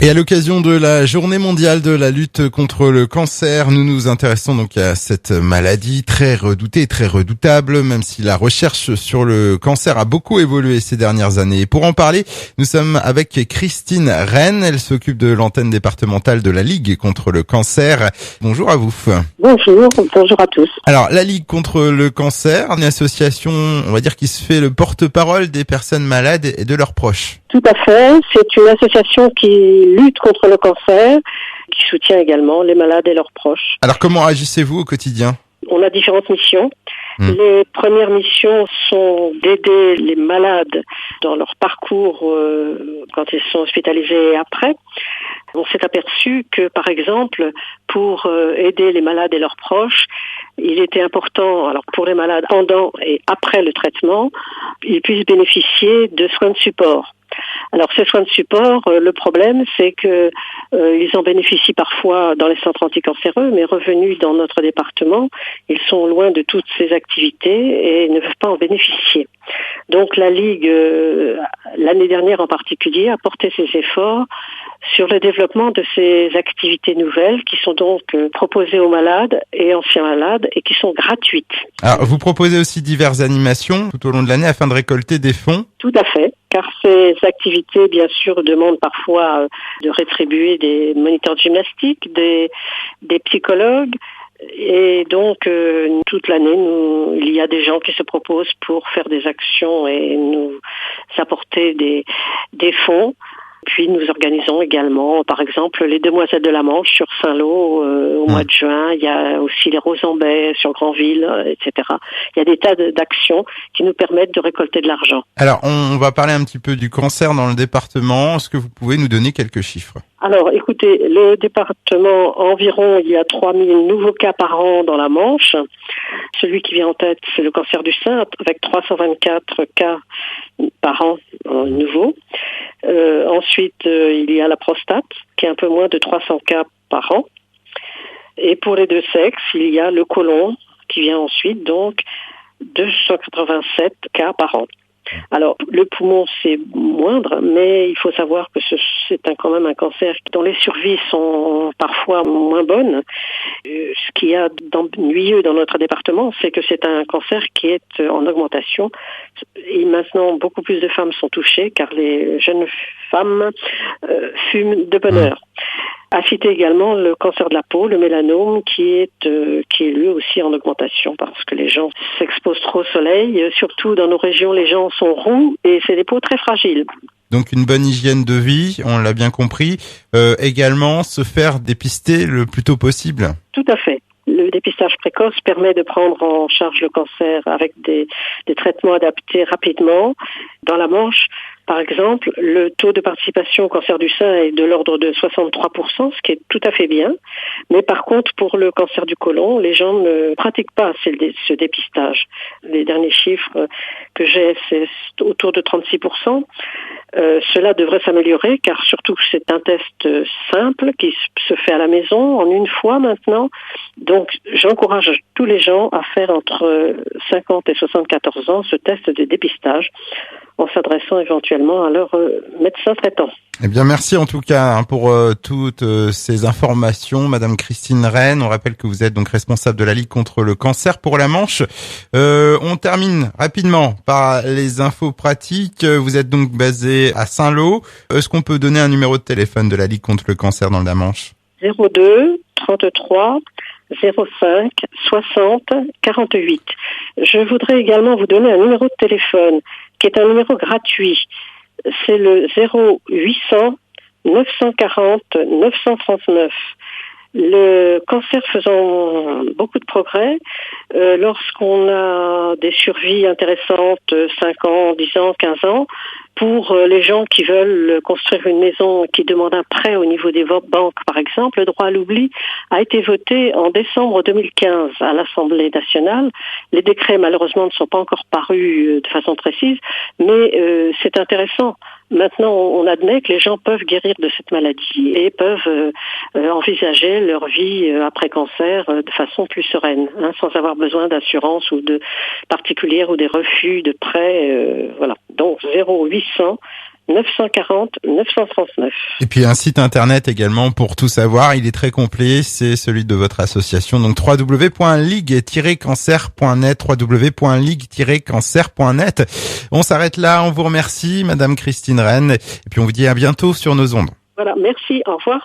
Et à l'occasion de la journée mondiale de la lutte contre le cancer, nous nous intéressons donc à cette maladie très redoutée, très redoutable, même si la recherche sur le cancer a beaucoup évolué ces dernières années. Et pour en parler, nous sommes avec Christine Rennes. Elle s'occupe de l'antenne départementale de la Ligue contre le cancer. Bonjour à vous. Bonjour à tous. Alors, la Ligue contre le cancer, une association, on va dire, qui se fait le porte-parole des personnes malades et de leurs proches. Tout à fait. C'est une association qui lutte contre le cancer, qui soutient également les malades et leurs proches. Alors, comment agissez-vous au quotidien ? On a différentes missions. Les premières missions sont d'aider les malades dans leur parcours quand ils sont hospitalisés et après. On s'est aperçu que, par exemple, pour aider les malades et leurs proches, il était important, alors pour les malades pendant et après le traitement, ils puissent bénéficier de soins de support. Alors ces soins de support, le problème c'est que ils en bénéficient parfois dans les centres anticancéreux, mais revenus dans notre département, ils sont loin de toutes ces activités et ne peuvent pas en bénéficier. Donc la Ligue, l'année dernière en particulier, a porté ses efforts sur le développement de ces activités nouvelles qui sont donc proposées aux malades et anciens malades et qui sont gratuites. Alors, vous proposez aussi diverses animations tout au long de l'année afin de récolter des fonds ? Tout à fait, car ces activités, bien sûr, demandent parfois de rétribuer des moniteurs de gymnastique, des psychologues. Et donc, toute l'année, il y a des gens qui se proposent pour faire des actions et nous apporter des fonds. Puis nous organisons également, par exemple, les Demoiselles de la Manche sur Saint-Lô au mois de juin. Il y a aussi les Roses en baie sur Granville, etc. Il y a des tas d'actions qui nous permettent de récolter de l'argent. Alors, on va parler un petit peu du cancer dans le département. Est-ce que vous pouvez nous donner quelques chiffres ? Alors, écoutez, le département, environ, il y a 3000 nouveaux cas par an dans la Manche. Celui qui vient en tête, c'est le cancer du sein, avec 324 cas par an nouveaux. Ensuite, il y a la prostate, qui est un peu moins de 300 cas par an. Et pour les deux sexes, il y a le côlon, qui vient ensuite, donc 287 cas par an. Alors, le poumon, c'est moindre, mais il faut savoir que c'est quand même un cancer dont les survies sont parfois moins bonnes. Ce qu'il y a d'ennuyeux dans notre département, c'est que c'est un cancer qui est en augmentation. Et maintenant, beaucoup plus de femmes sont touchées, car les jeunes femmes fument de bonne heure. À citer également le cancer de la peau, le mélanome, qui est lui aussi en augmentation parce que les gens s'exposent trop au soleil. Surtout dans nos régions, les gens sont roux et c'est des peaux très fragiles. Donc une bonne hygiène de vie, on l'a bien compris. Également, se faire dépister le plus tôt possible. Tout à fait. Le dépistage précoce permet de prendre en charge le cancer avec des traitements adaptés rapidement. Dans la Manche, par exemple, le taux de participation au cancer du sein est de l'ordre de 63%, ce qui est tout à fait bien. Mais par contre, pour le cancer du côlon, les gens ne pratiquent pas ce dépistage. Les derniers chiffres que j'ai, c'est autour de 36%. Cela devrait s'améliorer car surtout c'est un test simple qui se fait à la maison en une fois maintenant. Donc j'encourage tous les gens à faire entre 50 et 74 ans ce test de dépistage en s'adressant éventuellement à leur médecin traitant. Eh bien, merci en tout cas pour toutes ces informations, Madame Christine Rennes. On rappelle que vous êtes donc responsable de la Ligue contre le cancer pour la Manche. On termine rapidement par les infos pratiques. Vous êtes donc basé à Saint-Lô. Est-ce qu'on peut donner un numéro de téléphone de la Ligue contre le cancer dans la Manche ? 02 33 05 60 48. Je voudrais également vous donner un numéro de téléphone qui est un numéro gratuit. C'est le 0800 940 939. Le cancer faisant beaucoup de progrès, lorsqu'on a des survies intéressantes, 5 ans, 10 ans, 15 ans, pour les gens qui veulent construire une maison, qui demandent un prêt au niveau des banques, par exemple, le droit à l'oubli a été voté en décembre 2015 à l'Assemblée nationale. Les décrets, malheureusement, ne sont pas encore parus de façon précise, mais c'est intéressant. Maintenant, on admet que les gens peuvent guérir de cette maladie et peuvent envisager leur vie après cancer de façon plus sereine, sans avoir besoin d'assurance ou de particulière ou des refus de prêts. Voilà. Donc 0800 940 939. Et puis un site internet également pour tout savoir, il est très complet, c'est celui de votre association, donc www.ligue-cancer.net, www.ligue-cancer.net. On s'arrête là, on vous remercie Madame Christine Rennes, et puis on vous dit à bientôt sur nos ondes. Voilà, merci, au revoir.